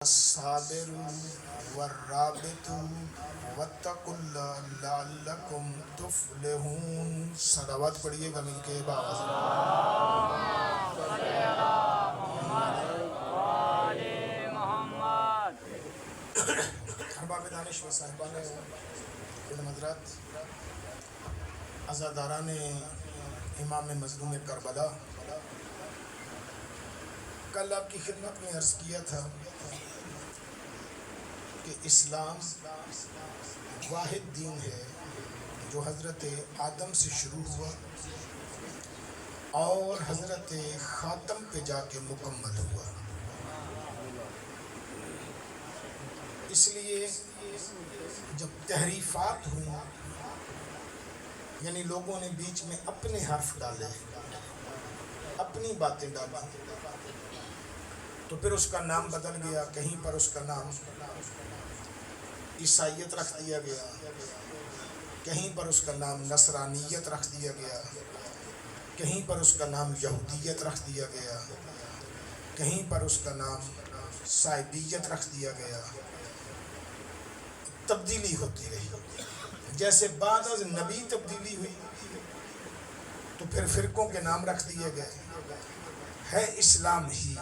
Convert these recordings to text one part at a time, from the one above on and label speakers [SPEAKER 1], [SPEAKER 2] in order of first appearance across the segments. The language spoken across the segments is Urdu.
[SPEAKER 1] الصابر والرابط واتقوا اللہ لعلکم تفلحون. صلوات پڑھیے گا مل کے باز. ارباب دانش و صاحبان علم حضرات، عزاداران امام مظلوم کربلا، کل آپ کی خدمت میں عرض کیا تھا کہ اسلام واحد دین ہے جو حضرت آدم سے شروع ہوا اور حضرت خاتم پہ جا کے مکمل ہوا. اس لیے جب تحریفات ہوئیں، یعنی لوگوں نے بیچ میں اپنے حرف ڈالے، اپنی باتیں ڈالی، تو پھر اس کا نام بدل گیا. کہیں پر اس کا نام عیسائیت رکھ دیا گیا، کہیں پر اس کا نام نصرانیت رکھ دیا گیا، کہیں پر اس کا نام یہودیت رکھ دیا گیا، کہیں پر اس کا نام صائبیت رکھ دیا گیا. تبدیلی ہوتی رہی. جیسے بعد از نبی تبدیلی ہوئی تو پھر فرقوں کے نام رکھ دیے گئے. ہے اسلام ہی،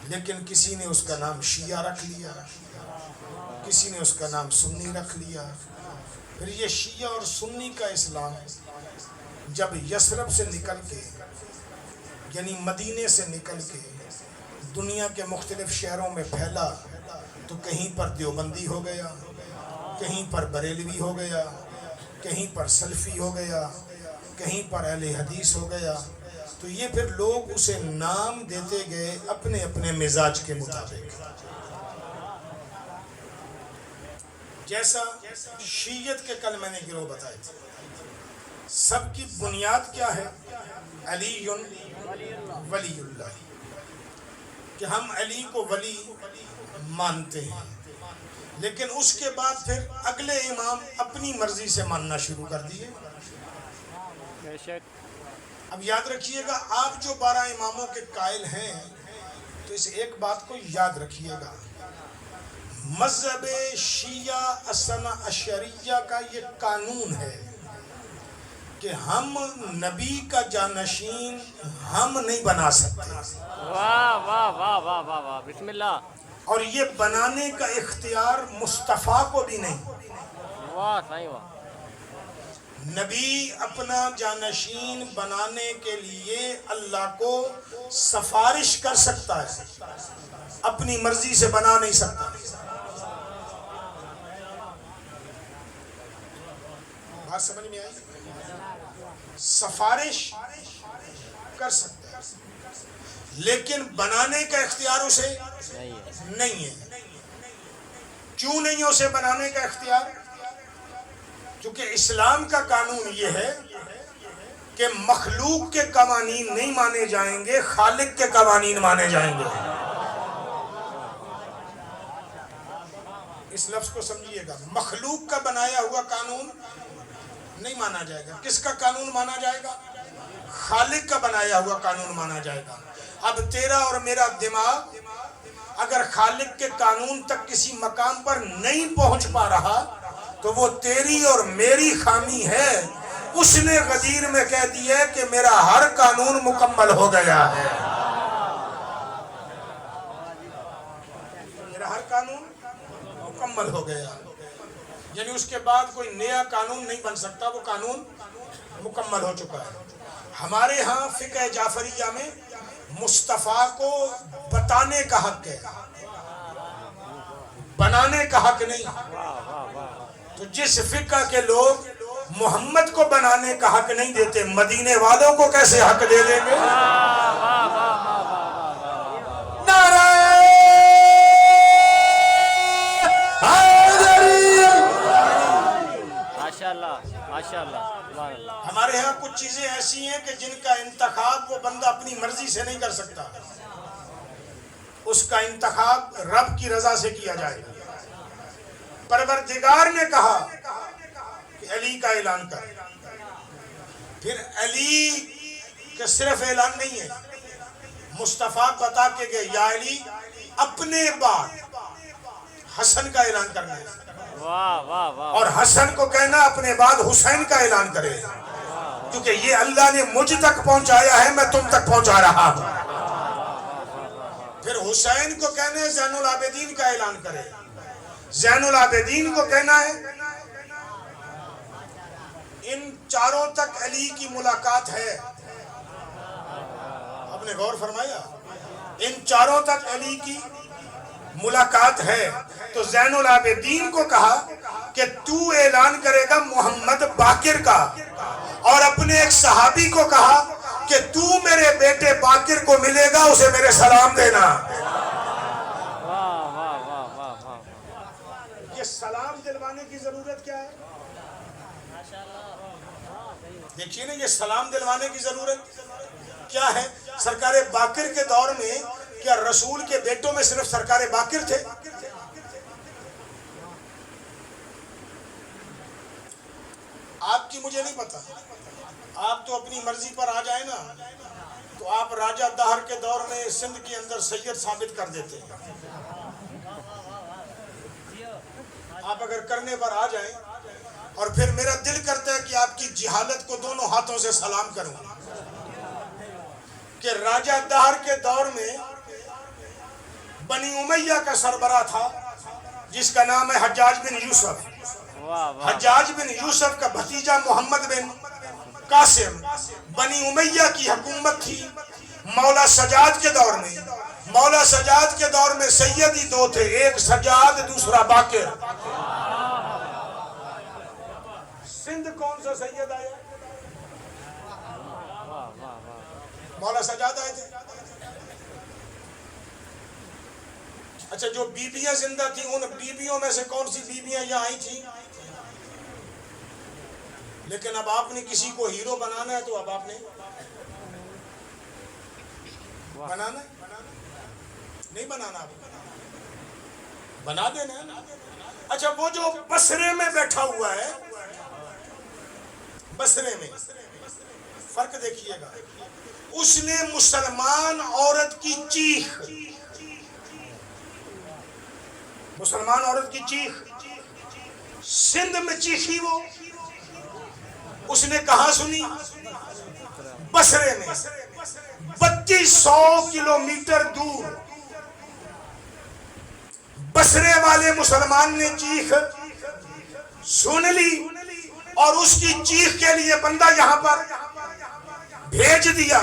[SPEAKER 1] لیکن کسی نے اس کا نام شیعہ رکھ لیا، کسی نے اس کا نام سنی رکھ لیا. پھر یہ شیعہ اور سنی کا اسلام جب یثرب سے نکل کے، یعنی مدینے سے نکل کے دنیا کے مختلف شہروں میں پھیلا تو کہیں پر دیوبندی ہو گیا، کہیں پر بریلوی ہو گیا، کہیں پر سلفی ہو گیا، کہیں پر اہل حدیث ہو گیا. تو یہ پھر لوگ اسے نام دیتے گئے اپنے اپنے مزاج کے مطابق. جیسا شیعت کے کل میں نے گروہ بتائے تھے، سب کی بنیاد کیا ہے؟ علی ولی اللہ، کہ ہم علی کو ولی مانتے ہیں. لیکن اس کے بعد پھر اگلے امام اپنی مرضی سے ماننا شروع کر دیے. اب یاد رکھیے گا، آپ جو 12 اماموں کے قائل ہیں تو اس ایک بات کو یاد رکھیے گا، مذہب شیعہ اثنا عشریہ کا یہ قانون ہے کہ ہم نبی کا جانشین ہم نہیں بنا سکتے.
[SPEAKER 2] واہ واہ واہ واہ واہ واہ، بسم اللہ.
[SPEAKER 1] اور یہ بنانے کا اختیار مصطفیٰ کو بھی نہیں.
[SPEAKER 2] واہ صحیح واہ.
[SPEAKER 1] نبی اپنا جانشین بنانے کے لیے اللہ کو سفارش کر سکتا ہے، اپنی مرضی سے بنا نہیں سکتا. بات سمجھ میں آئی؟ سفارش کر سکتا ہے لیکن بنانے کا اختیار اسے نہیں ہے. کیوں نہیں ہے اسے بنانے کا اختیار؟ کیونکہ اسلام کا قانون یہ ہے کہ مخلوق کے قوانین نہیں مانے جائیں گے، خالق کے قوانین مانے جائیں گے. اس لفظ کو سمجھیے گا، مخلوق کا بنایا ہوا قانون نہیں مانا جائے گا. کس کا قانون مانا جائے گا؟ خالق کا بنایا ہوا قانون مانا جائے گا. اب تیرا اور میرا دماغ اگر خالق کے قانون تک کسی مقام پر نہیں پہنچ پا رہا تو وہ تیری اور میری خامی ہے. اس نے غدیر میں کہہ دیا کہ میرا ہر قانون مکمل ہو گیا ہے. میرا ہر قانون مکمل ہو گیا، یعنی اس کے بعد کوئی نیا قانون نہیں بن سکتا، وہ قانون مکمل ہو چکا ہے. ہمارے ہاں فقہ جعفریہ میں مصطفیٰ کو بتانے کا حق ہے، بنانے کا حق نہیں. تو جس فقہ کے لوگ محمد کو بنانے کا حق نہیں دیتے، مدینے والوں کو کیسے حق دے دیں گے؟ نعرہ ہمارے ہاں کچھ چیزیں ایسی ہیں کہ جن کا انتخاب وہ بندہ اپنی مرضی سے نہیں کر سکتا، اس کا انتخاب رب کی رضا سے کیا جائے گا. پروردگار نے کہا کہ علی کا اعلان کر. پھر علی کا صرف اعلان نہیں ہے، مصطفیٰ بتا کے گئے یا علی اپنے بعد حسن کا اعلان کرنا ہے،
[SPEAKER 2] واہ واہ واہ
[SPEAKER 1] اور حسن کو کہنا اپنے بعد حسین کا اعلان کرے، کیونکہ یہ اللہ نے مجھ تک پہنچایا ہے، میں تم تک پہنچا رہا ہوں۔ پھر حسین کو کہنا ہے زین العابدین کا اعلان کرے، زین العابدین کو کہنا ہے ان چاروں تک علی کی ملاقات ہے۔ آپ نے غور فرمایا، ان چاروں تک علی کی ملاقات ہے، تو زین العابدین کو کہا کہ تو اعلان کرے گا محمد باقر کا، اور اپنے ایک صحابی کو کہا کہ تو میرے بیٹے باقر کو ملے گا، اسے میرے سلام دینا۔
[SPEAKER 2] واہ واہ واہ واہ واہ
[SPEAKER 1] یہ سلام دلوانے کی ضرورت کیا ہے؟ دیکھیے نا، یہ سلام دلوانے کی ضرورت کیا ہے؟ سرکار باقر کے دور میں کیا رسول کے بیٹوں میں صرف سرکار باقر تھے؟ آپ کی مجھے نہیں پتا، آپ تو اپنی مرضی پر آ جائیں نا، تو آپ راجہ دہر کے دور میں سندھ کے اندر سید ثابت کر دیتے ہیں۔ آپ اگر کرنے پر آ جائیں، اور پھر میرا دل کرتا ہے کہ آپ کی جہالت کو دونوں ہاتھوں سے سلام کروں، کہ راجہ دہر کے دور میں بنی امیہ کا سربراہ تھا جس کا نام ہے حجاج بن یوسف۔
[SPEAKER 2] واہ واہ
[SPEAKER 1] حجاج بن یوسف کا بھتیجا محمد بن قاسم، بنی امیہ کی حکومت تھی مولا سجاد کے دور میں۔ مولا سجاد کے دور میں سیدی دو تھے، ایک سجاد دوسرا باقر۔ سندھ کون سا سید آیا؟ مولا سجاد آئے تھے۔ اچھا، جو بیبیاں زندہ تھیں ان بیبیوں میں سے کون سی بیبیاں یہاں آئی تھیں؟ لیکن اب آپ نے کسی کو ہیرو بنانا ہے تو اب آپ نے بنانا ہے؟ نہیں بنانا، آپ بنا دینا ہے۔ اچھا، وہ جو بصرے میں بیٹھا ہوا ہے، بصرے میں فرق دیکھیے گا، اس نے مسلمان عورت کی چیخ، مسلمان عورت کی چیخ سندھ میں چیخی، وہ اس نے کہاں سنی؟ بصرے میں، 3200 کلومیٹر دور بصرے والے مسلمان نے چیخ سن لی، اور اس کی چیخ کے لیے بندہ یہاں پر بھیج دیا۔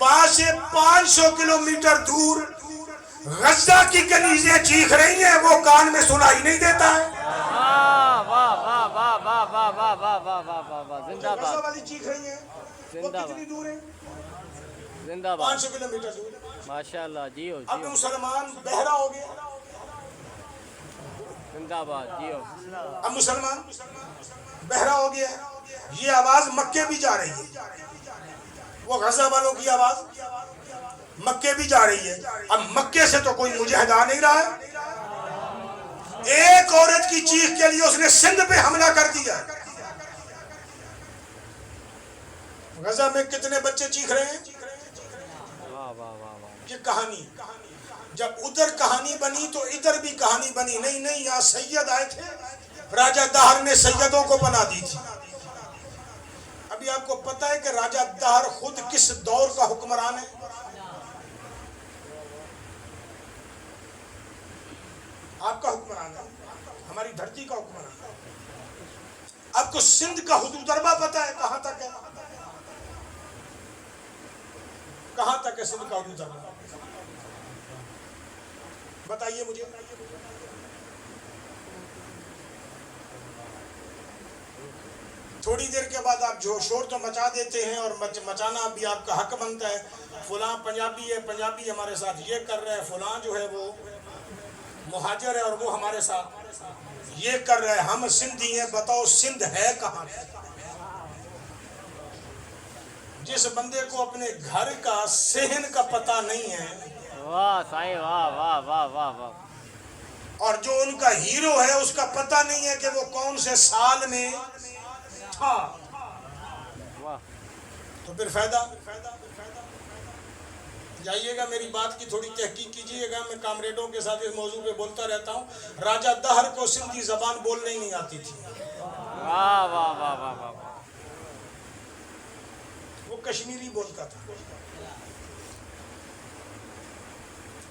[SPEAKER 1] وہاں سے 500 کلومیٹر دور غزہ کی کنیزیں چیخ رہی ہیں، وہ کان میں سنائی نہیں دیتا ہے۔
[SPEAKER 2] واہ واہ واہ واہ واہ واہ واہ واہ واہ واہ واہ واہ زندہ
[SPEAKER 1] غزہ
[SPEAKER 2] باد
[SPEAKER 1] والی چیخ رہی ہیں، وہ
[SPEAKER 2] زندہ
[SPEAKER 1] کتنی دور ہے؟
[SPEAKER 2] زندہ باد
[SPEAKER 1] 500 کلومیٹر دور۔
[SPEAKER 2] ماشاء اللہ، جیو
[SPEAKER 1] اب
[SPEAKER 2] جیو
[SPEAKER 1] مسلمان بہرا ہو گیا،
[SPEAKER 2] زندہ باد جیو
[SPEAKER 1] اب مسلمان بہرا ہو گیا، یہ آواز مکے بھی جا رہی ہے، وہ غزہ والوں کی آواز مکے بھی جا رہی ہے۔ اب مکے سے تو کوئی مجاہد آ نہیں رہا ہے، ایک عورت کی چیخ کے لیے اس نے سندھ پہ حملہ کر دیا۔ غزہ میں کتنے بچے چیخ رہے ہیں؟
[SPEAKER 2] واہ واہ واہ واہ
[SPEAKER 1] یہ کہانی، جب ادھر کہانی بنی تو ادھر بھی کہانی بنی۔ نہیں، یہاں سید آئے تھے، راجہ دہر نے سیدوں کو بنا دی تھی۔ ابھی آپ کو پتا ہے کہ راجہ دہر خود کس دور کا حکمران ہے؟ آپ کا حکمران ہے، ہماری دھرتی کا حکمران ہے۔ آپ کو سندھ کا حدود اربا پتا ہے کہاں تک ہے؟ کہاں تک ہے سندھ کا حدود اربا؟ بتائیے مجھے۔ تھوڑی دیر کے بعد آپ جو شور تو مچا دیتے ہیں، اور مچانا بھی آپ کا حق بنتا ہے۔ فلاں پنجابی ہے، پنجابی ہمارے ساتھ یہ کر رہے ہیں، فلاں جو ہے وہ مہاجر ہے اور وہ ہمارے ساتھ یہ کر رہے ہیں، ہم سندھی ہیں، بتاؤ سندھ ہے کہاں؟ جس بندے کو اپنے گھر کا صحن کا پتہ نہیں ہے،
[SPEAKER 2] واہ سائیں واہ واہ واہ واہ واہ
[SPEAKER 1] اور جو ان کا ہیرو ہے اس کا پتہ نہیں ہے کہ وہ کون سے سال میں تھا،
[SPEAKER 2] واہ
[SPEAKER 1] تو پھر فائدہ جائیے گا، میری بات کی تھوڑی تحقیق کیجیے گا، میں کامریڈوں کے ساتھ اس موضوع پہ بولتا رہتا ہوں. راجہ دہر کو سندھی زبان بولنے ہی نہیں آتی تھی.
[SPEAKER 2] واہ واہ واہ واہ واہ.
[SPEAKER 1] وہ کشمیری بولتا تھا،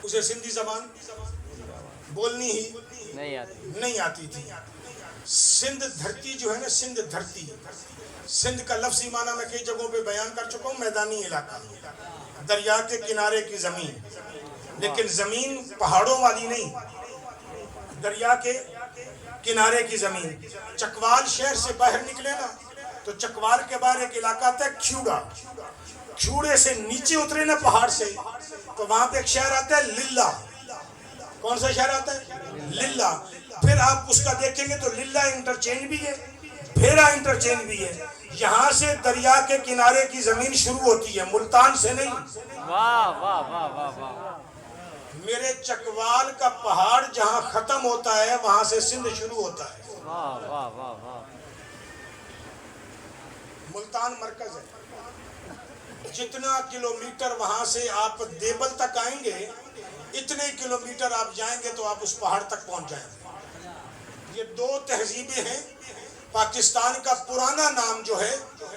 [SPEAKER 1] اسے سندھی زبان بولنی ہی نہیں آتی تھی. سندھ دھرتی جو ہے نا، سندھ دھرتی، سندھ کا لفظی معنی میں کئی جگہوں پہ بیان کر چکا ہوں. میدانی علاقہ، دریا کے کنارے کی زمین، لیکن زمین پہاڑوں والی نہیں، دریا کے کنارے کی زمین. چکوال شہر سے باہر نکلے نا تو چکوال کے باہر ایک علاقہ آتا ہے کھیوڑا. کھیوڑے سے نیچے اترے نا پہاڑ سے تو وہاں پہ ایک شہر آتا ہے للہ. کون سا شہر آتا ہے؟ للہ. پھر آپ اس کا دیکھیں گے تو للہ انٹرچینج بھی ہے، بھیرا انٹرچینج بھی ہے. یہاں سے دریا کے کنارے کی زمین شروع ہوتی ہے، ملتان سے نہیں.
[SPEAKER 2] واہ واہ واہ واہ واہ.
[SPEAKER 1] میرے چکوال کا پہاڑ جہاں ختم ہوتا ہے وہاں سے سندھ شروع ہوتا ہے.
[SPEAKER 2] واہ واہ واہ واہ.
[SPEAKER 1] ملتان مرکز ہے. جتنا کلومیٹر وہاں سے آپ دیبل تک آئیں گے، اتنے کلومیٹر آپ جائیں گے تو آپ اس پہاڑ تک پہنچ جائیں گے. یہ دو تہذیبیں ہیں. پاکستان کا پرانا نام جو ہے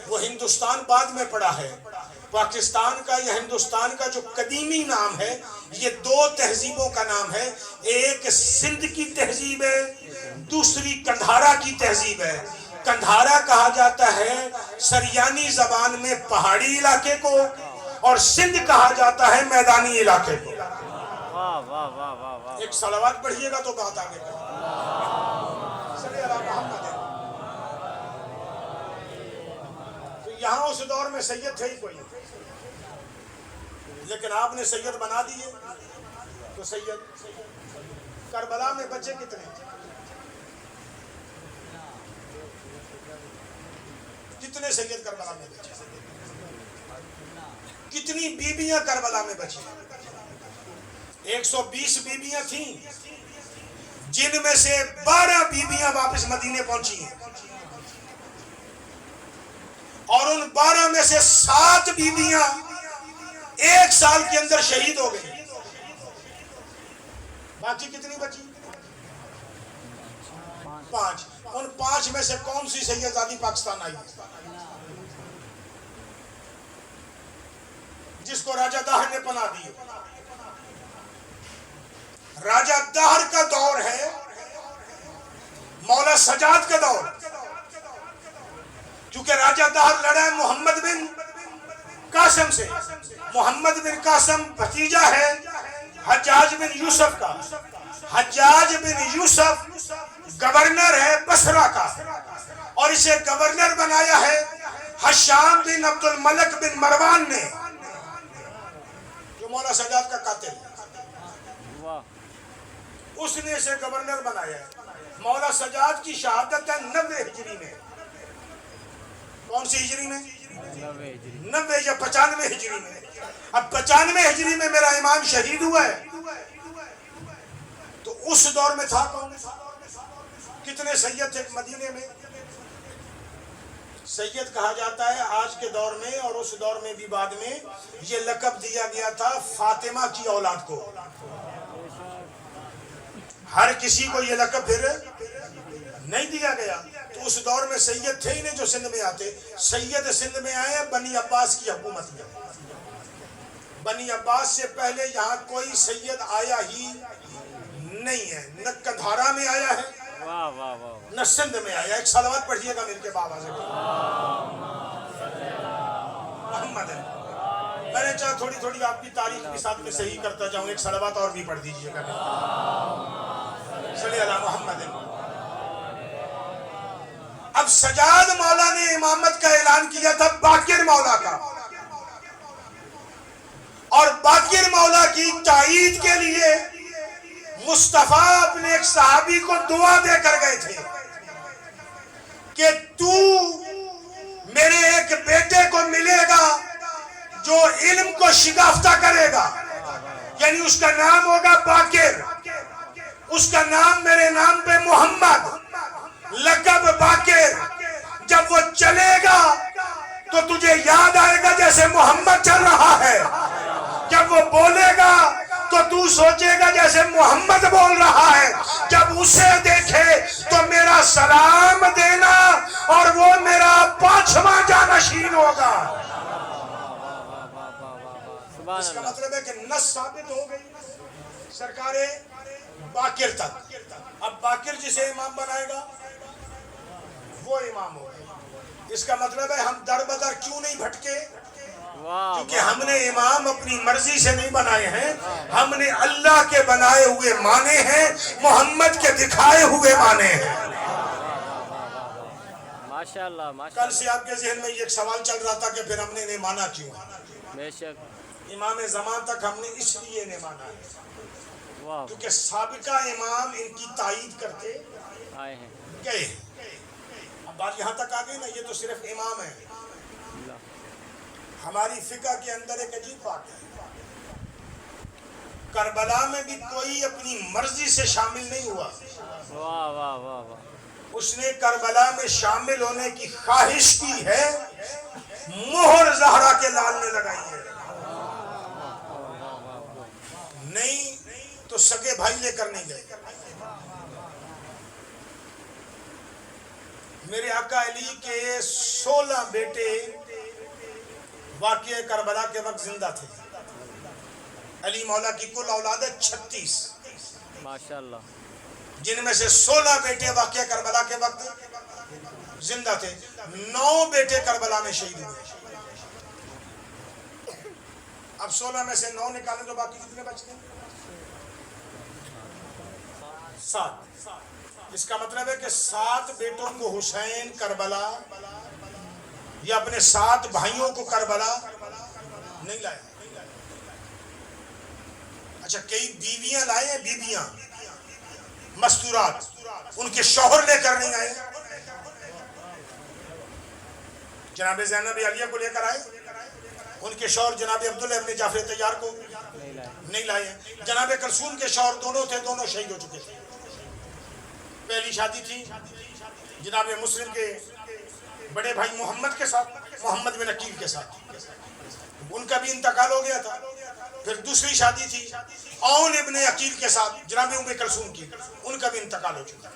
[SPEAKER 1] وہ ہندوستان بعد میں پڑا ہے. پاکستان کا یا ہندوستان کا جو قدیمی نام ہے یہ دو تہذیبوں کا نام ہے. ایک سندھ کی تہذیب ہے، دوسری کندھارا کی تہذیب ہے. کندھارا کہا جاتا ہے سریانی زبان میں پہاڑی علاقے کو، اور سندھ کہا جاتا ہے میدانی علاقے کو.
[SPEAKER 2] واہ واہ واہ واہ واہ.
[SPEAKER 1] ایک صلوات پڑھیے گا تو بات آگے کریں. صلی اللہ محمد. تو یہاں اس دور میں سید تھے ہی کوئی، لیکن آپ نے سید بنا دیے. تو سید کربلا میں بچے کتنے؟ کتنے سید کربلا میں بچے؟ کتنی بیبیاں کربلا میں بچی؟ 120 بیبیاں تھیں، جن میں سے 12 بیبیاں واپس مدینے پہنچی ہیں، اور ان 12 میں سے 7 بیبیاں 1 سال کے اندر شہید ہو گئی. باقی کتنی بچی؟ 5. ان 5 میں سے کون سی سیدزادی پاکستان آئی جس کو راجہ داہر نے پناہ دی؟ راجہ داہر کا دور ہے مولا سجاد کا دور، کیونکہ راجہ داہر لڑا ہے محمد بن قاسم سے. محمد بن قاسم بھتیجا ہے حجاج بن یوسف کا. حجاج بن یوسف گورنر ہے بصرہ کا، اور اسے گورنر بنایا ہے حشام بن عبد الملک بن مروان نے، جو مولا سجاد کا قاتل ہے. اس نے اسے گورنر بنایا ہے. مولا سجاد کی شہادت ہے 90 ہجری میں. کون سی ہجری میں؟ 90 یا 95 ہجری میں. اب 95 ہجری میں میرا امام شہید ہوا ہے. تو اس دور میں تھا کون؟ کتنے سید تھے مدینے میں؟ سید کہا جاتا ہے آج کے دور میں اور اس دور میں بھی بعد میں یہ لقب دیا گیا تھا فاطمہ کی اولاد کو. ہر کسی کو یہ لقب پھر نہیں دیا گیا. تو اس دور میں سید تھے ہی نہیں جو سندھ میں آتے. سید سندھ میں آئے بنی عباس کی حکومت میں. بنی عباس سے پہلے یہاں کوئی سید آیا ہی نہیں ہے، نہ کندھارا میں آیا ہے نہ سندھ میں آیا. ایک صلوات پڑھیے گا مل کے بابا سے محمد. میں نے چاہا تھوڑی تھوڑی آپ کی تاریخ کے ساتھ میں صحیح کرتا جاؤں. ایک صلوات اور بھی پڑھ دیجیے گا صلی اللہ محمد. اب سجاد مولا نے امامت کا اعلان کیا تھا باقر مولا کا، اور باقر مولا کی تائید کے لیے مصطفیٰ اپنے ایک صحابی کو دعا دے کر گئے تھے کہ تو میرے ایک بیٹے کو ملے گا جو علم کو شگافتہ کرے گا، یعنی اس کا نام ہوگا باقر، اس کا نام میرے نام پہ محمد، لقب باقر. جب وہ چلے گا تو تجھے یاد آئے گا جیسے محمد چل رہا ہے. جب وہ بولے گا تو تو سوچے گا جیسے محمد بول رہا ہے، جب اسے دیکھے تو میرا سلام دینا اور وہ میرا 5واں جانشین ہوگا۔ اس کا مطلب ہے کہ نص ثابت ہو گئی سرکار باقر تک۔ اب باقر جسے امام بنائے گا وہ امام ہوگا۔ اس کا مطلب ہے ہم در بدر کیوں نہیں بھٹکے؟ کیونکہ ہم نے امام اپنی مرضی سے نہیں بنائے ہیں، ہم نے اللہ کے بنائے ہوئے مانے ہیں، محمد کے دکھائے ہوئے مانے ہیں۔
[SPEAKER 2] ماشاءاللہ
[SPEAKER 1] کل سے آپ کے ذہن میں ایک سوال چل رہا تھا کہ پھر ہم نے انہیں مانا کیوں؟
[SPEAKER 2] بے شک
[SPEAKER 1] امام زمان تک ہم نے اس لیے انہیں مانا ہے کیونکہ سابقہ امام ان کی تائید کرتے
[SPEAKER 2] آئے ہیں۔
[SPEAKER 1] گئے۔ اب بات یہاں تک آ گئی نا، یہ تو صرف امام ہے۔ ہماری فقہ کے اندر ایک عجیب بات ہے، کربلا میں بھی کوئی اپنی مرضی سے شامل نہیں ہوا،
[SPEAKER 2] واہ واہ واہ واہ،
[SPEAKER 1] اس نے کربلا میں شامل ہونے کی خواہش کی ہے، مہر زہرا کے لال نے لگائی ہے، نہیں تو سگے بھائی لے کر نہیں گئے۔ میرے آقا علی کے 16 بیٹے واقعہ کربلا کے وقت زندہ تھے۔ علی مولا کی کل اولاد 36،
[SPEAKER 2] ماشاءاللہ،
[SPEAKER 1] جن میں سے 16 بیٹے واقعہ کربلا کے وقت زندہ تھے، 9 بیٹے کربلا میں شہید ہوئے۔ اب 16 میں سے 9 نکالیں تو باقی کتنے بچتے ہیں؟ 7۔ اس کا مطلب ہے کہ 7 بیٹوں کو حسین کربلا یا اپنے 7 بھائیوں کو کربلا نہیں لائے۔ اچھا، کئی بیویاں لائے ہیں، بیویاں مستورات، ان کے شوہر لے کر نہیں آئے۔ جناب زینب علیہ کو لے کر آئے، ان کے شوہر جناب عبداللہ ابن جعفر طیار کو نہیں لائے ہیں۔ جناب کلثوم کے شوہر دونوں تھے، دونوں شہید ہو چکے تھے۔ پہلی شادی تھی جناب مسلم کے بڑے بھائی محمد کے ساتھ، محمد بن عقیل کے ساتھ، ان کا بھی انتقال ہو گیا تھا۔ پھر دوسری شادی تھی عون ابن عقیل کے ساتھ جناب ام کلثوم کی، ان کا بھی انتقال ہو چکا۔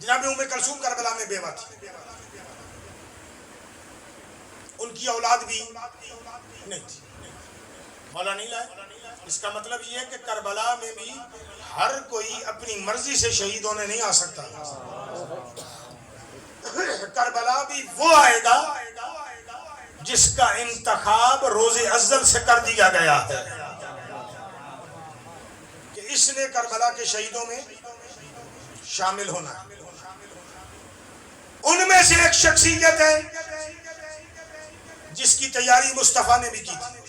[SPEAKER 1] جناب ام کلثوم کربلا میں بیوہ تھی، ان کی اولاد بھی نہیں تھی، مولا نہیں لائے۔ اس کا مطلب یہ ہے کہ کربلا میں بھی ہر کوئی اپنی مرضی سے شہید ہونے نہیں آ سکتا۔ کربلا بھی وہ آئے گا جس کا انتخاب روز ازل سے کر دیا گیا ہے کہ اس نے کربلا کے شہیدوں میں شامل ہونا ہے۔ ان میں سے ایک شخصیت ہے جس کی تیاری مصطفیٰ نے بھی کی تھی۔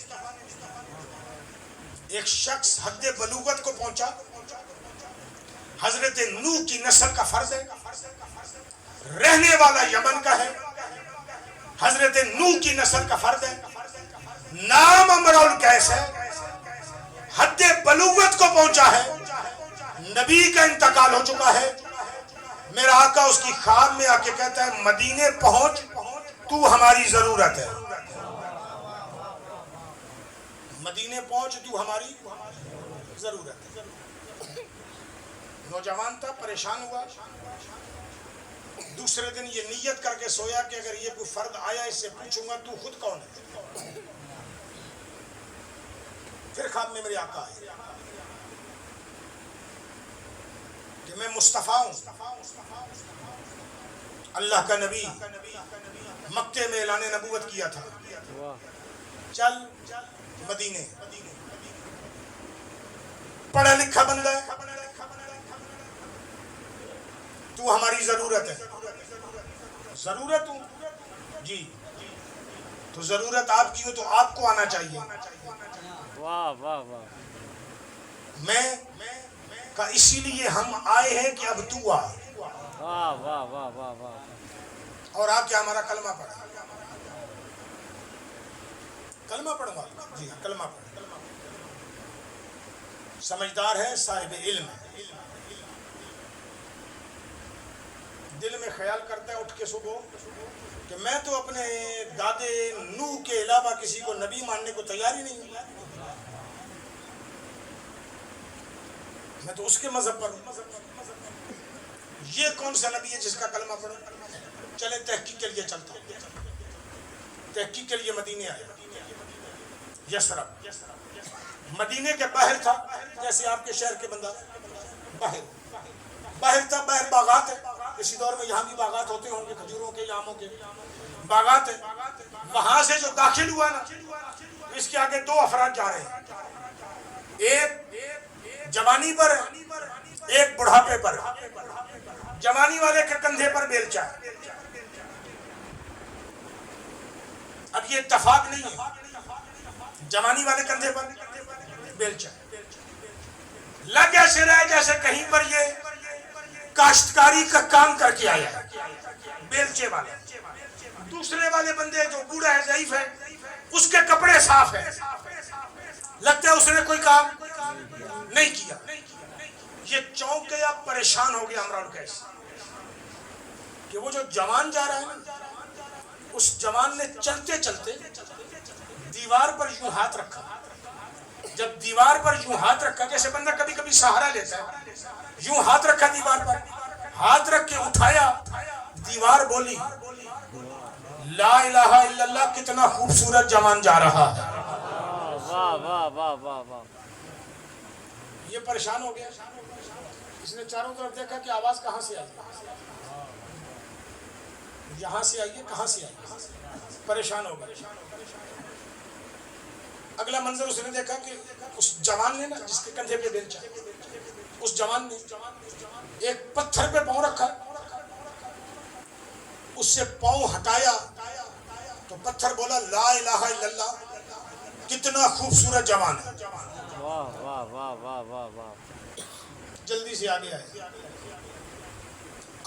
[SPEAKER 1] ایک شخص حد بلوغت کو پہنچا، حضرت نوح کی نسل کا فرد ہے، رہنے والا یمن کا ہے، حضرت نوح کی نسل کا فرد ہے، نام امرؤ القیس ہے، حد بلوغت کو پہنچا ہے، نبی کا انتقال ہو چکا ہے۔ میرا آقا اس کی خواب میں آ کے کہتا ہے مدینے پہنچ، تو ہماری ضرورت ہے، مدینے پہنچ، تو ہماری ضرورت ہے۔ نوجوان تھا، پریشان ہوا، دوسرے دن یہ نیت کر کے سویا کہ اگر یہ کوئی فرد آیا اس سے پوچھوں گا تو خود کون ہے۔ پھر خواب میں میرے آقا آئے کہ میں مصطفیٰ ہوں، اللہ کا نبی، مکے میں اعلان نبوت کیا تھا، چل مدینے، پڑھا لکھا بندہ ہے، تو ہماری ضرورت ہے۔ ضرورت ہوں جی، تو ضرورت آپ کی ہو تو آپ کو آنا چاہیے۔
[SPEAKER 2] واہ واہ واہ،
[SPEAKER 1] میں کہا اسی لیے ہم آئے ہیں کہ اب تو آ،
[SPEAKER 2] واہ واہ واہ واہ واہ،
[SPEAKER 1] اور آ کے ہمارا کلمہ پڑھا۔ کلمہ پڑھوا، جی ہاں کلمہ پڑھا۔ سمجھدار ہے، صاحب علم ہے، دل میں خیال کرتا ہے اٹھ کے صبح کہ میں تو اپنے دادے نوح کے علاوہ کسی کو نبی ماننے کو تیار ہی نہیں ہوں۔ میں تو اس کے مذہب پر ہوں. یہ کون سا نبی ہے جس کا کلمہ پڑھو؟ چلے تحقیق کے لیے چلتا ہوں. تحقیق کے لیے مدینے آیا. یثرب مدینے کے باہر تھا، جیسے آپ کے شہر کے بندہ باہر تھا. باہر باغات ہے. اسی دور میں یہاں بھی باغات ہوتے ہوں گے، کھجوروں کے، آموں کے باغات ہیں. وہاں سے جو داخل ہوا نا، اس کے آگے دو افراد جا رہے ہیں. ایک جوانی پر ہے، ایک بڑھاپے پر ہے. جوانی والے کے کندھے پر بیلچا ہے. اب یہ اتفاق نہیں ہے، جوانی والے کندھے پر بیلچا ہے. لگ ایسے رہے جیسے کہیں پر یہ کاشتکاری کا کام کر کے آیا ہے. بیلچے والے. دوسرے والے بندے جو بوڑھا ہے، ضعیف ہے، اس کے کپڑے صاف ہیں، لگتا ہے اس نے کوئی کام نہیں کیا. یہ چونک گیا، پریشان ہو گیا عمران قیس کہ وہ جو جوان جا رہا ہے نا، اس جوان نے چلتے چلتے دیوار پر یوں ہاتھ رکھا. جب دیوار پر یوں ہاتھ رکھا، جیسے بندہ کبھی کبھی سہارا لیتا ہے، یوں ہاتھ رکھا دیوار پر، ہاتھ رکھ کے اٹھایا. دیوار بولی لا الہ الا اللہ، کتنا خوبصورت جوان جا رہا ہے.
[SPEAKER 2] واہ واہ واہ واہ واہ.
[SPEAKER 1] یہ پریشان ہو گیا. اس نے چاروں طرف دیکھا کہ آواز کہاں سے آئی. یہاں سے آئیے، کہاں سے آئی. پریشان ہو گیا. اگلا منظر اس نے دیکھا کہ اس جوان نے نا، جس کے کندھے پہ بیلچا، اس جوان نے ایک پتھر پہ پاؤں رکھا. اس سے پاؤں ہٹایا تو پتھر بولا لا الہ الا اللہ، کتنا خوبصورت جوان ہے.
[SPEAKER 2] واہ واہ واہ واہ واہ واہ.
[SPEAKER 1] جلدی سے آگے آئے.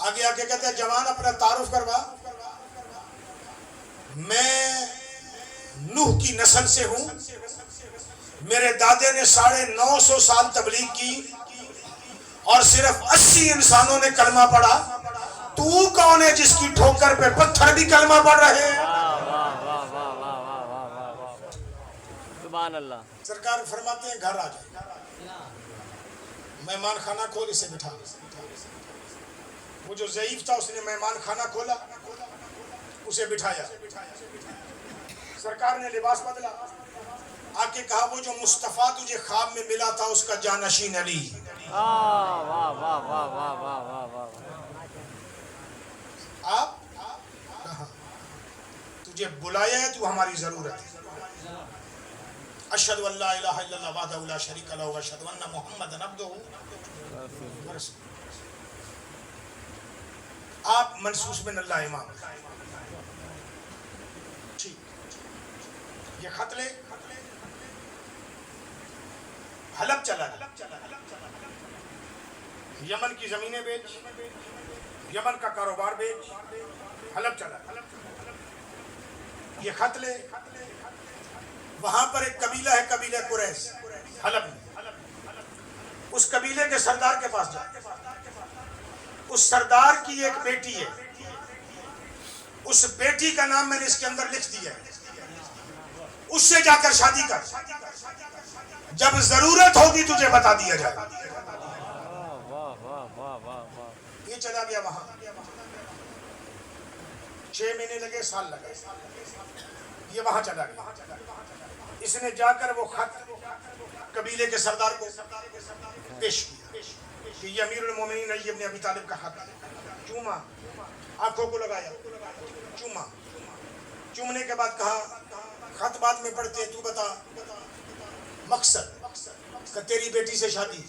[SPEAKER 1] آگے آگے کہتے ہیں جوان اپنا تعارف کروا. میں نوح کی نسل سے ہوں. میرے دادے نے 950 سال تبلیغ کی اور صرف 80 انسانوں نے کلمہ پڑھا. تو کون ہے جس کی ٹھوکر پہ پتھر بھی کلمہ پڑھ رہے ہیں؟
[SPEAKER 2] سبحان اللہ.
[SPEAKER 1] سرکار فرماتے ہیں گھر آ جائے، مہمان خانہ کھول، اسے بٹھا. وہ جو ضعیف تھا اس نے مہمان خانہ کھولا، اسے بٹھایا. سرکار نے لباس بدلا، آ کے کہا وہ جو مصطفیٰ تجھے خواب میں ملا تھا اس کا جانشین علی.
[SPEAKER 2] واہ واہ واہ واہ واہ واہ واہ واہ.
[SPEAKER 1] آپ کہاں؟ تجھے بلایا ہے، تو ہماری ضرورت ہے. اشہد ان لا الہ الا اللہ وحدہ لا شریک لہ واشہد ان محمدا عبدہ ورسولہ. آپ منصوص بن اللہ امام. ٹھیک، یہ خط لے. حلب چلا گیا. یمن کی زمینیں بیچ، یمن کا کاروبار بیچ، حلب چلا گیا. یہ خط لے. وہاں پر ایک قبیلہ ہے، قبیلہ قریش، حلب میں. اس قبیلے کے سردار کے پاس جا. اس سردار کی ایک بیٹی ہے، اس بیٹی کا نام میں نے اس کے اندر لکھ دیا ہے. اس سے جا کر شادی کر، جب ضرورت ہوگی تجھے بتا دیا جائے. یہ چلا گیا وہاں. 6 مہینے لگے، سال لگے. یہ وہاں چلا گیا. اس نے جا کر وہ خط قبیلے کے سردار کو پیش کیا کہ یہ امیر المومنین علی ابن ابی طالب کا خط ہے. چوما، آنکھوں کو لگایا، چوما. چومنے کے بعد کہا خط بعد میں پڑھتے، تو بتا مقصد کہ تیری بیٹی سے شادی.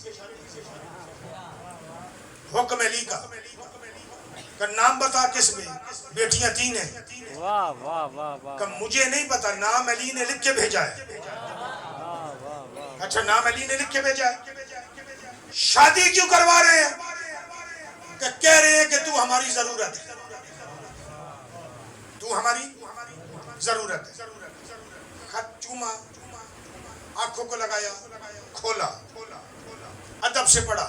[SPEAKER 1] حکم علی کا کہ نام بتا کس میں، بیٹیاں 3 ہیں.
[SPEAKER 2] واہ واہ واہ واہ.
[SPEAKER 1] کہ مجھے نہیں پتا، نام علی نے لکھ کے بھیجا ہے. اچھا، نام علی نے لکھ کے بھیجا ہے. شادی کیوں کروا رہے ہیں؟ کہ کہہ رہے ہیں کہ تو ہماری ضرورت ہے، تو ہماری ضرورت ہے. خط چوما، آنکھوں کو لگایا، کھولا، ادب سے پڑھا.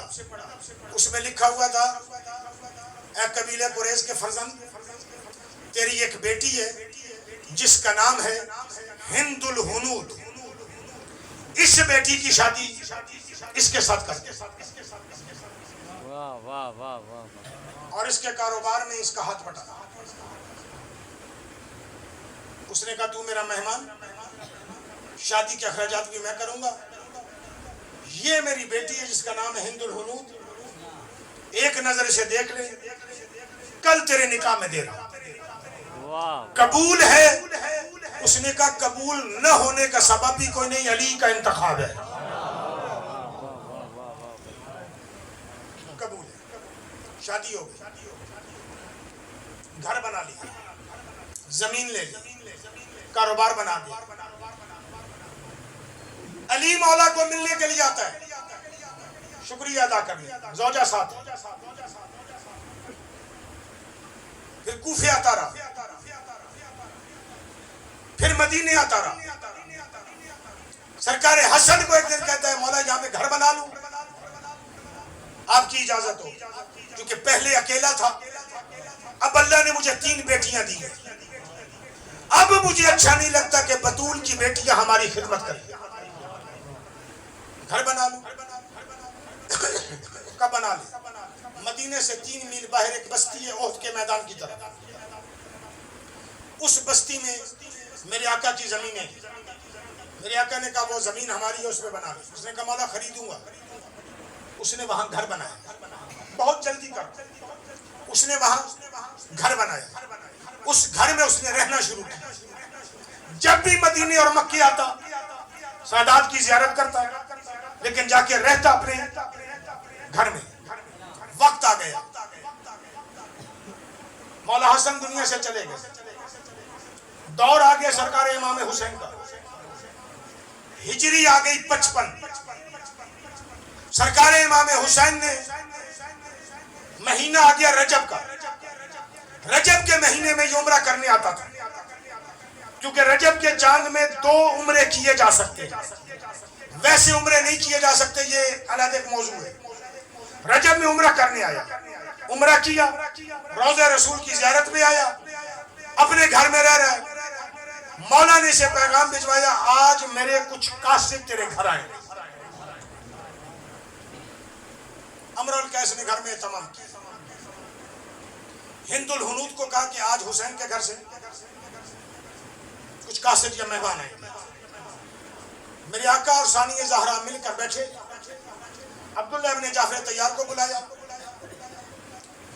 [SPEAKER 1] اس میں لکھا ہوا تھا اے قبیلہ قریش کے فرزند، تیری ایک بیٹی ہے جس کا نام ہے ہند الہنود. اس بیٹی کی شادی اس کے ساتھ کر دے
[SPEAKER 2] واہ واہ واہ واہ
[SPEAKER 1] اور اس کے کاروبار میں اس کا ہاتھ بٹا. اس نے کہا تو میرا مہمان, شادی کے اخراجات بھی میں کروں گا. یہ میری بیٹی ہے جس کا نام ہے ہند الہنود, ایک نظر اسے دیکھ لے, کل تیرے نکاح میں دے رہا ہوں.
[SPEAKER 2] واہ
[SPEAKER 1] قبول ہے؟ اس نے کہا قبول نہ ہونے کا سبب بھی کوئی نہیں, علی کا انتخاب ہے. قبول ہے, شادی ہو گئی, گھر بنا لیا, زمین لے لی, کاروبار بنا دیا. علی مولا کو ملنے کے لیے آتا ہے, شکریہ ادا کر لیا, زوجہ ساتھ, پھر کوفے آتا رہا, پھر مدینے آتا رہا. سرکار حسن کو ایک دن کہتا ہے مولا یہاں پہ گھر بنا لوں, آپ کی اجازت ہو, کیونکہ پہلے اکیلا تھا, اب اللہ نے مجھے 3 بیٹیاں دی, اب مجھے اچھا نہیں لگتا کہ بطول کی بیٹیاں ہماری خدمت کریں, گھر بنا لوں. کب بنا لے؟ مدینے سے 3 میل باہر ایک بستی ہے احد کے میدان کی طرف. اس بستی میں میرے آقا کی زمین ہے. میرے آقا نے کہا وہ زمین ہماری ہے, اس پہ بنا لے. اس نے کہا مولا خریدوں گا. اس نے وہاں گھر بنایا, بہت جلدی کر. اس نے وہاں گھر بنایا, اس گھر میں اس نے رہنا شروع کیا. جب بھی مدینے اور مکے آتا سادات کی زیارت کرتا, لیکن جا کے رہتا اپنے گھر میں. وقت آ گیا, مولا حسن دنیا سے چلے گئے, دور آ گیا سرکار امام حسین کا, ہجری آ گئی 55. سرکار امام حسین نے مہینہ آ گیا رجب کا. رجب کے مہینے میں یہ عمرہ کرنے آتا تھا, کیونکہ رجب کے چاند میں 2 عمرے کیے جا سکتے, ویسے عمرے نہیں کیے جا سکتے, یہ علیحدہ ایک موضوع ہے. رجب میں عمرہ کرنے آیا, عمرہ کیا, روضہ رسول کی زیارت میں آیا, اپنے گھر میں رہ رہا ہے. مولا نے اسے پیغام بھجوایا آج میرے کچھ قاصد تیرے گھر آئے. امر القیس نے گھر میں اہتمام کیا. ہند الہنود کو کہا کہ آج حسین کے گھر سے کچھ قاصد یا مہمان آئے. میرے آقا اور ثانی زہرا مل کر بیٹھے. عبداللہ ابن جعفر طیار کو بلایا,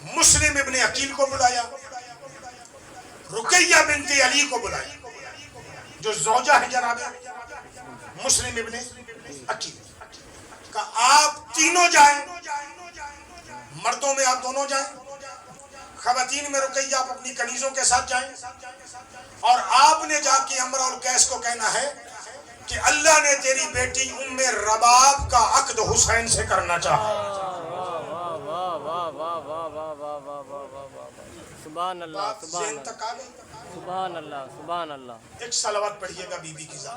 [SPEAKER 1] مسلم ابن عقیل کو بلایا, رقیہ بنت علی کو بلایا جو زوجہ ہے جناب مسلم ابن عقیل. کہا آپ تینوں جائیں, مردوں میں آپ دونوں جائیں, خواتین میں رقیہ آپ اپنی کنیزوں کے ساتھ جائیں, اور آپ نے جا کے امر القیس کو کہنا ہے کہ اللہ نے تیری بیٹی ام رباب کا عقد حسین سے کرنا چاہا.
[SPEAKER 2] سبحان اللہ
[SPEAKER 1] ذہن تک آ گئی.
[SPEAKER 2] سبحان اللہ سبحان اللہ.
[SPEAKER 1] ایک صلوات پڑھیے گا بی بی کی ذات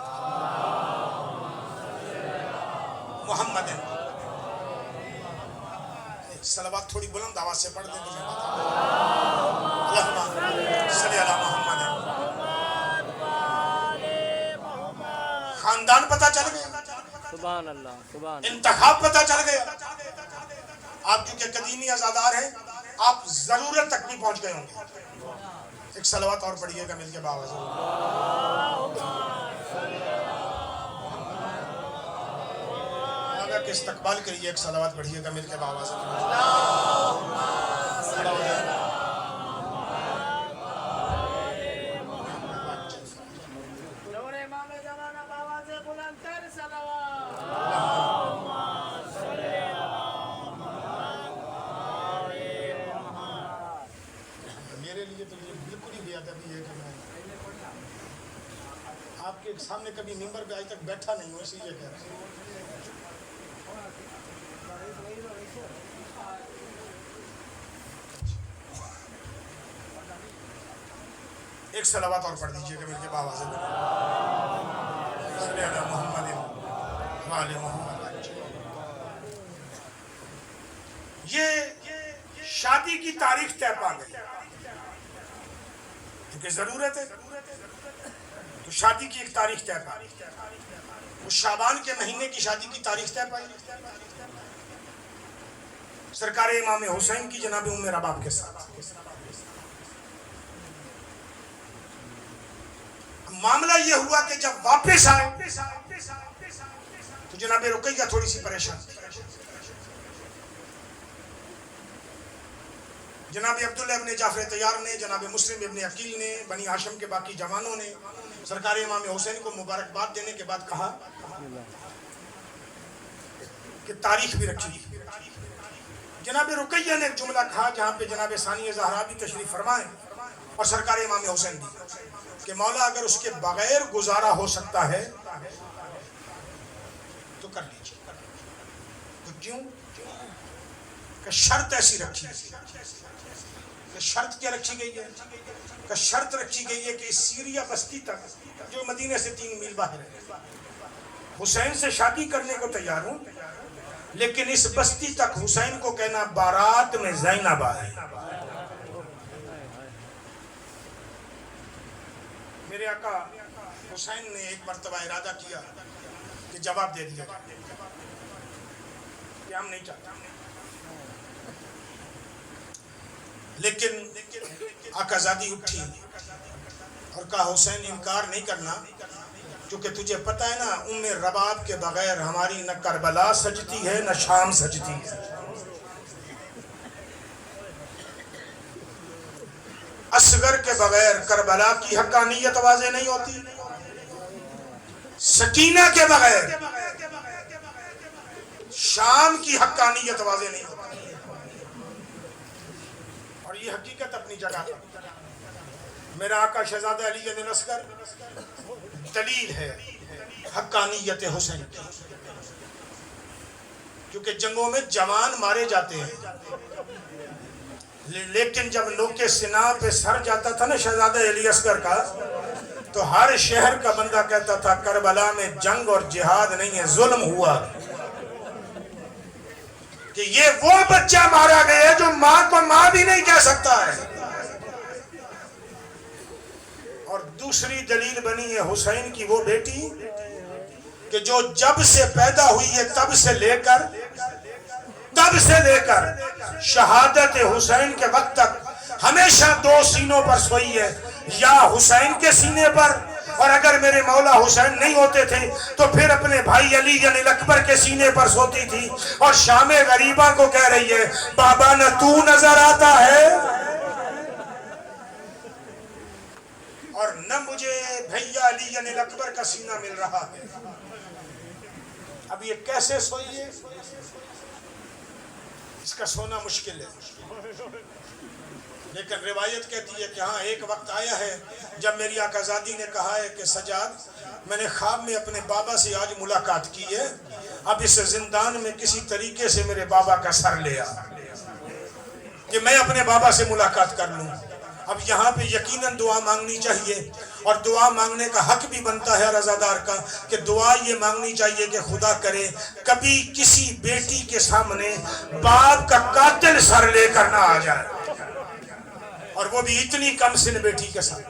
[SPEAKER 1] محمد. صلوات تھوڑی بلند آواز سے پڑھ دیں تو میں بتا. اللہم صلی علی محمد. خاندان پتہ چل گیا,
[SPEAKER 2] سبحان اللہ سبحان
[SPEAKER 1] انتخاب پتہ چل گیا. آپ کیونکہ قدیمی ازادار ہیں, آپ ضرورت تک بھی پہنچ گئے ہوں گے. ایک صلوات اور پڑھیے گا مل کے باوازی. کے استقبال کریے, ایک صلوات پڑھیے گا مل کے باوازی. میرے لیے تو یہ بالکل ہی بے ادبی ہے کہ میں آپ کے سامنے کبھی ممبر پہ آج تک بیٹھا نہیں ہوں, اسی لیے کہہ رہا ہوں. ایک صلوات اور پڑھ دیجئے گا مل کے باوازی. صلی علی محمد وعلی محمد. یہ شادی کی تاریخ طے پا گئی, کیونکہ ضرورت ہے, تو شادی کی ایک تاریخ طے پائی، اس شعبان کے مہینے کی شادی کی تاریخ طے پائی سرکار امام حسین کی جناب ام رباب کے ساتھ۔ معاملہ یہ ہوا کہ جب واپس آئے تو جناب رقیہ تھوڑی سی پریشان تھی۔ جناب عبداللہ ابن جعفر طیار نے، جناب مسلم ابن عقیل نے، بنی ہاشم کے باقی جوانوں نے سرکار امام حسین کو مبارکباد دینے کے بعد کہا کہ تاریخ بھی رکھی۔ جناب رقیہ نے ایک جملہ کہا جہاں پہ جناب ثانی زہرا بھی تشریف فرمائے اور سرکار امام حسین بھی، کہ مولا اگر اس کے بغیر گزارا ہو سکتا ہے تو کر لیجیے۔ تو کیوں؟ کہ شرط ایسی رکھی ہے۔ کہ شرط کیا رکھی گئی ہے؟ کہ شرط رکھی گئی ہے کہ اس سیریا بستی تک جو مدینے سے 3 میل باہر ہے، حسین سے شادی کرنے کو تیار ہوں، لیکن اس بستی تک حسین کو کہنا بارات میں زینب آئے۔ میرے آقا حسین نے ایک مرتبہ ارادہ کیا کہ جواب دے دیا کہ ہم نہیں چاہتے، لیکن آقا زادی اٹھی اور کہا حسین انکار نہیں کرنا، کیونکہ تجھے پتہ ہے نا ام رباب کے بغیر ہماری نہ کربلا سجتی ہے نہ شام سجتی ہے۔ اصغر کے بغیر کربلا کی حقانیت واضح نہیں ہوتی، سکینہ کے بغیر شام کی حقانیت واضح نہیں ہوتی۔ اور یہ حقیقت اپنی جگہ پر میرا آقا شہزادہ علی بن اصغر دلیل ہے حقانیت حسین کی، کیونکہ جنگوں میں جوان مارے جاتے ہیں، لیکن جب نوکے سنا پہ سر جاتا تھا نا شہزادہ علی اصغر کا، تو ہر شہر کا بندہ کہتا تھا کربلا میں جنگ اور جہاد نہیں ہے، ظلم ہوا، کہ یہ وہ بچہ مارا گیا جو ماں کو ماں بھی نہیں کہہ سکتا ہے۔ اور دوسری دلیل بنی ہے حسین کی وہ بیٹی کہ جو جب سے پیدا ہوئی ہے تب سے لے کر شہادت حسین کے وقت تک ہمیشہ 2 سینوں پر سوئی ہے، یا حسین کے سینے پر، اور اگر میرے مولا حسین نہیں ہوتے تھے تو پھر اپنے بھائی علی یعنی اکبر کے سینے پر سوتی تھی، اور شام غریبہ کو کہہ رہی ہے بابا نہ تو نظر آتا ہے اور نہ مجھے بھیا علی یعنی اکبر کا سینہ مل رہا ہے۔ اب یہ کیسے سوئی ہے؟ اس کا سونا مشکل ہے، لیکن روایت کہتی ہے کہ ہاں ایک وقت آیا ہے جب میری آقا زادی نے کہا ہے کہ سجاد میں نے خواب میں اپنے بابا سے آج ملاقات کی ہے، اب اس زندان میں کسی طریقے سے میرے بابا کا سر لے آ کہ میں اپنے بابا سے ملاقات کر لوں۔ اب یہاں پہ یقیناً دعا مانگنی چاہیے، اور دعا مانگنے کا حق بھی بنتا ہے رضادار کا، کہ دعا یہ مانگنی چاہیے کہ خدا کرے کبھی کسی بیٹی کے سامنے باپ کا قاتل سر لے کر نہ آ جائے، اور وہ بھی اتنی کم سن بیٹی کے ساتھ۔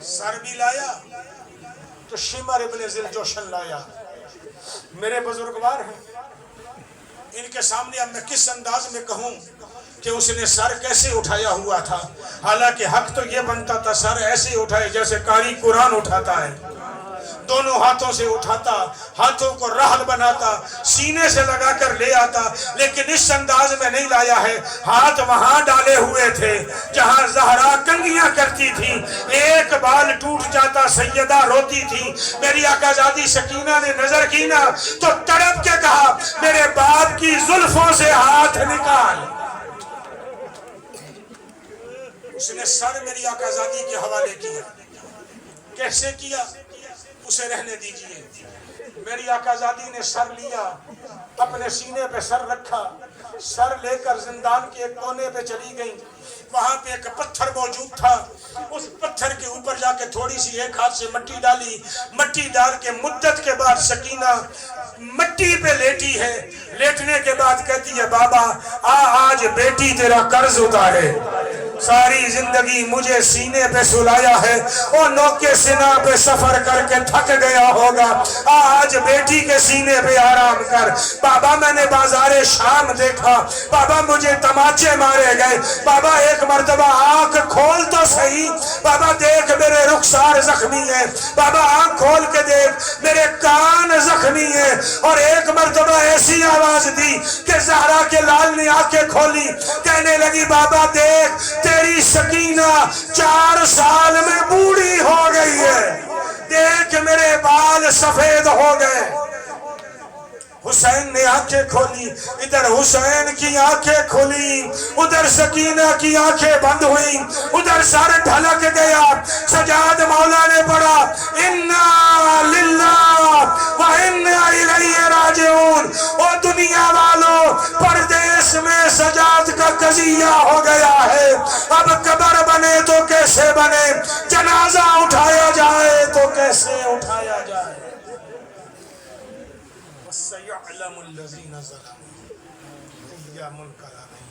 [SPEAKER 1] سر بھی لایا تو شمر ابن ذوالجوشن لایا۔ میرے بزرگوار ہیں، ان کے سامنے اب میں کس انداز میں کہوں کہ اس نے سر کیسے اٹھایا ہوا تھا، حالانکہ حق تو یہ بنتا تھا سر ایسے اٹھائے جیسے قاری قرآن اٹھاتا ہے، دونوں ہاتھوں سے اٹھاتا، ہاتھوں کو رحل بناتا، سینے سے لگا کر لے آتا، لیکن اس انداز میں نہیں لایا ہے۔ ہاتھ وہاں ڈالے ہوئے تھے جہاں زہرا کنگیاں کرتی تھی، ایک بال ٹوٹ جاتا سیدہ روتی تھی۔ میری آقا زادی سکینہ نے نظر کی نا تو تڑپ کے کہا میرے باپ کی زلفوں سے ہاتھ نکال۔ اس نے سر میری آقا زادی کے حوالے کیا۔ کیسے کیا؟ اسے رہنے دیجئے۔ میری آقا زادی نے سر لیا، اپنے سینے پہ سر رکھا، سر لے کر زندان کے ایک کونے پہ چلی گئی۔ وہاں پہ ایک پتھر موجود تھا، اس پتھر کے اوپر جا کے تھوڑی سی ایک ہاتھ سے مٹی ڈالی، مٹی ڈال کے مدت کے بعد سکینہ مٹی پہ لیٹی ہے۔ لیٹنے کے بعد کہتی ہے بابا آج بیٹی تیرا قرض اتارے۔ ساری زندگی مجھے سینے پہ سلایا ہے، اور نوکے سنا پہ سفر کر کے تھک گیا ہوگا، آج بیٹی کے سینے پہ آرام کر۔ بابا میں نے بازار شام دیکھا، بابا مجھے تماچے مارے گئے، بابا ایک مرتبہ آنکھ کھول تو صحیح، بابا دیکھ میرے رخسار زخمی ہے، بابا آنکھ کھول کے دیکھ میرے کان زخمی ہے۔ اور ایک مرتبہ ایسی آواز دی کہ زہرا کے لال نے آنکھیں کھولی، کہنے لگی بابا دیکھ تیری سکینہ 4 سال میں بوڑھی ہو گئی ہے، دیکھ میرے بال سفید ہو گئے۔ حسین نے آنکھیں کھولی، ادھر حسین کی آنکھیں کھولی، ادھر سکینہ کی آنکھیں بند ہوئی، ادھر سر ڈھلک گیا۔ سجاد مولا نے پڑھا اِنَّا لِلَّهِ وَإِنَّا إِلَيْهِ راجعون۔ او دنیا والوں، پردیس میں سجاد کا قضیہ ہو گیا ہے، اب قبر بنے تو کیسے بنے، جنازہ اٹھایا جائے تو کیسے اٹھایا جائے۔ وَسَيَعْلَمُ الَّذِينَ ظَلَمُوا أَيَّ مُنْقَلَبٍ